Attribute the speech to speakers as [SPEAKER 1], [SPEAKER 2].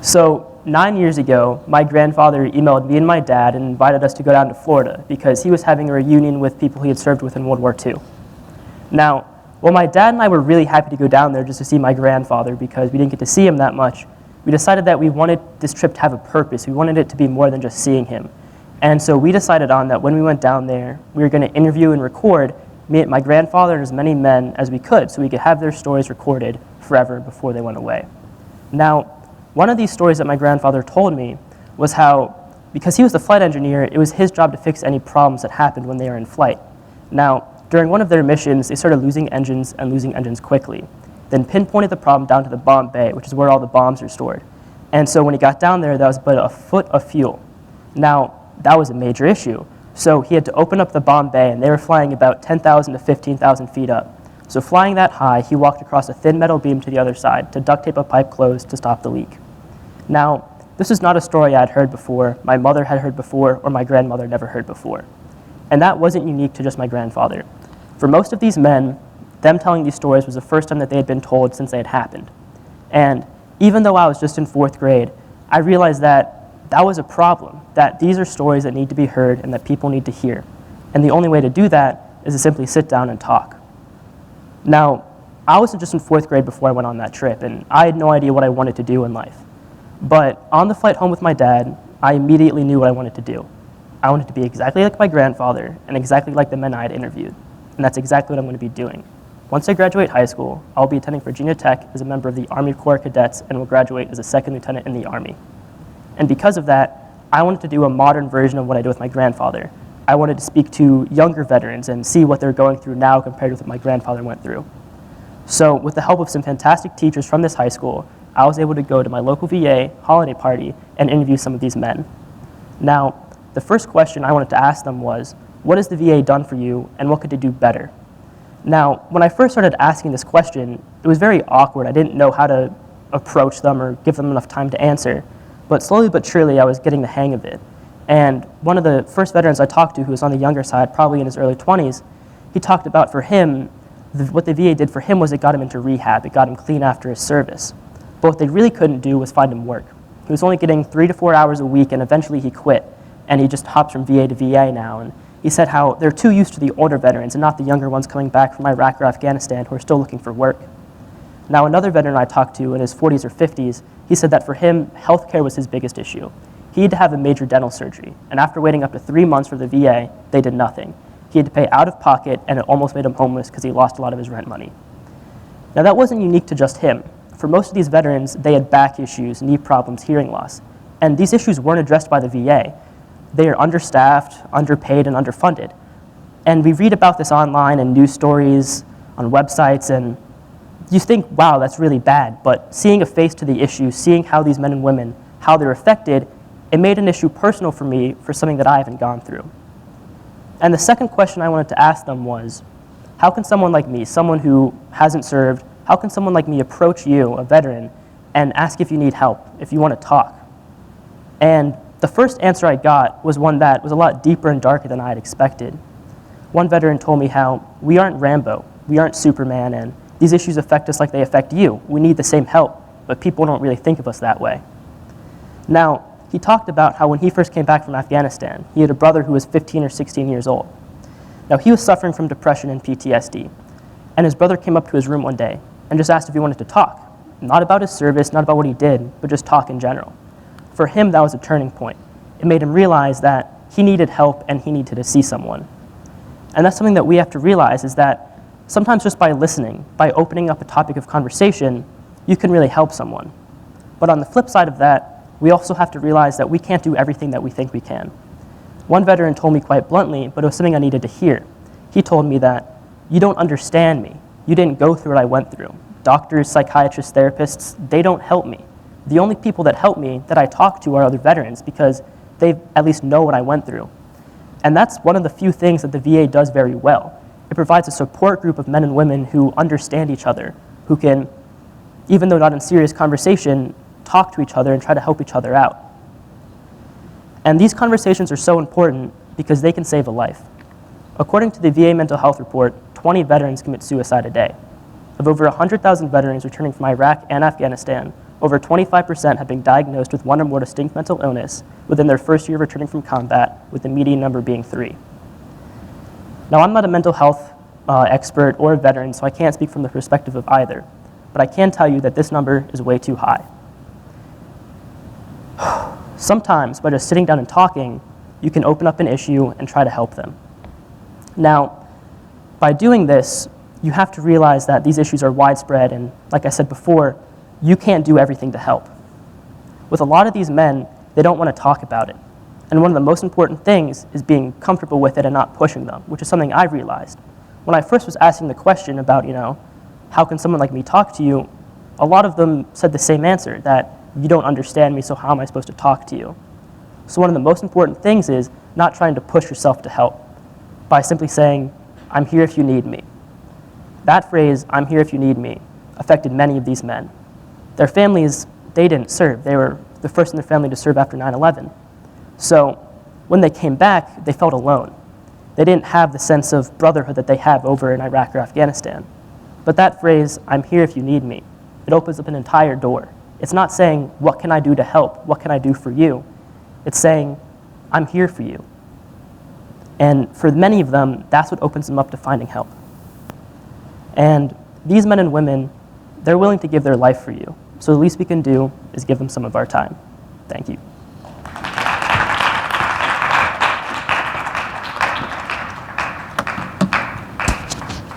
[SPEAKER 1] So 9 years ago, my grandfather emailed me and my dad and invited us to go down to Florida because he was having a reunion with people he had served with in World War II. Now, while my dad and I were really happy to go down there just to see my grandfather because we didn't get to see him that much, we decided that we wanted this trip to have a purpose. We wanted it to be more than just seeing him. And so we decided on that when we went down there, we were going to interview and record my grandfather and as many men as we could so we could have their stories recorded forever before they went away. Now, one of these stories that my grandfather told me was how, because he was the flight engineer, it was his job to fix any problems that happened when they were in flight. Now, during one of their missions, they started losing engines quickly, then pinpointed the problem down to the bomb bay, which is where all the bombs are stored. And so when he got down there, that was but a foot of fuel. Now, that was a major issue. So he had to open up the bomb bay, and they were flying about 10,000 to 15,000 feet up. So flying that high, he walked across a thin metal beam to the other side to duct tape a pipe closed to stop the leak. Now, this is not a story I had heard before, my mother had heard before, or my grandmother never heard before. And that wasn't unique to just my grandfather. For most of these men, them telling these stories was the first time that they had been told since they had happened. And even though I was just in 4th grade, I realized that that was a problem, that these are stories that need to be heard and that people need to hear. And the only way to do that is to simply sit down and talk. Now, I was just in 4th grade before I went on that trip, and I had no idea what I wanted to do in life. But on the flight home with my dad, I immediately knew what I wanted to do. I wanted to be exactly like my grandfather and exactly like the men I had interviewed. And that's exactly what I'm going to be doing. Once I graduate high school, I'll be attending Virginia Tech as a member of the Army Corps of Cadets and will graduate as a 2nd lieutenant in the Army. And because of that, I wanted to do a modern version of what I did with my grandfather. I wanted to speak to younger veterans and see what they're going through now compared with what my grandfather went through. So with the help of some fantastic teachers from this high school, I was able to go to my local VA holiday party and interview some of these men. Now, the first question I wanted to ask them was, what has the VA done for you and what could they do better? Now, when I first started asking this question, it was very awkward. I didn't know how to approach them or give them enough time to answer. But slowly but surely, I was getting the hang of it. And one of the first veterans I talked to, who was on the younger side, probably in his early 20s, he talked about for him, what the VA did for him was it got him into rehab. It got him clean after his service. But what they really couldn't do was find him work. He was only getting 3 to 4 hours a week, and eventually he quit. And he just hops from VA to VA now. And he said how they're too used to the older veterans and not the younger ones coming back from Iraq or Afghanistan who are still looking for work. Now, another veteran I talked to in his 40s or 50s, he said that for him, healthcare was his biggest issue. He had to have a major dental surgery, and after waiting up to 3 months for the VA, they did nothing. He had to pay out of pocket, and it almost made him homeless because he lost a lot of his rent money. Now, that wasn't unique to just him. For most of these veterans, they had back issues, knee problems, hearing loss, and these issues weren't addressed by the VA. They are understaffed, underpaid, and underfunded. And we read about this online in news stories, on websites, and you think, wow, that's really bad. But seeing a face to the issue, seeing how these men and women, how they're affected, it made an issue personal for me for something that I haven't gone through. And the second question I wanted to ask them was, how can someone like me, someone who hasn't served, how can someone like me approach you, a veteran, and ask if you need help, if you want to talk? And the first answer I got was one that was a lot deeper and darker than I had expected. One veteran told me how we aren't Rambo, we aren't Superman, and these issues affect us like they affect you. We need the same help, but people don't really think of us that way. Now, he talked about how when he first came back from Afghanistan, he had a brother who was 15 or 16 years old. Now, he was suffering from depression and PTSD, and his brother came up to his room one day and just asked if he wanted to talk. Not about his service, not about what he did, but just talk in general. For him, that was a turning point. It made him realize that he needed help and he needed to see someone. And that's something that we have to realize is that sometimes just by listening, by opening up a topic of conversation, you can really help someone. But on the flip side of that, we also have to realize that we can't do everything that we think we can. One veteran told me quite bluntly, but it was something I needed to hear. He told me that, you don't understand me. You didn't go through what I went through. Doctors, psychiatrists, therapists, they don't help me. The only people that help me, that I talk to, are other veterans because they at least know what I went through. And that's one of the few things that the VA does very well. It provides a support group of men and women who understand each other, who can, even though not in serious conversation, talk to each other and try to help each other out. And these conversations are so important because they can save a life. According to the VA mental health report, 20 veterans commit suicide a day. Of over 100,000 veterans returning from Iraq and Afghanistan, over 25% have been diagnosed with one or more distinct mental illness within their first year of returning from combat, with the median number being 3. Now, I'm not a mental health expert or a veteran, so I can't speak from the perspective of either, but I can tell you that this number is way too high. Sometimes, by just sitting down and talking, you can open up an issue and try to help them. Now, by doing this, you have to realize that these issues are widespread, and like I said before, you can't do everything to help. With a lot of these men, they don't want to talk about it. And one of the most important things is being comfortable with it and not pushing them, which is something I realized. When I first was asking the question about, how can someone like me talk to you, a lot of them said the same answer, that you don't understand me, so how am I supposed to talk to you? So one of the most important things is not trying to push yourself to help by simply saying, I'm here if you need me. That phrase, I'm here if you need me, affected many of these men. Their families, they didn't serve. They were the first in their family to serve after 9/11. So when they came back, they felt alone. They didn't have the sense of brotherhood that they have over in Iraq or Afghanistan. But that phrase, I'm here if you need me, it opens up an entire door. It's not saying, what can I do to help? What can I do for you? It's saying, I'm here for you. And for many of them, that's what opens them up to finding help. And these men and women, they're willing to give their life for you. So the least we can do is give them some of our time. Thank you.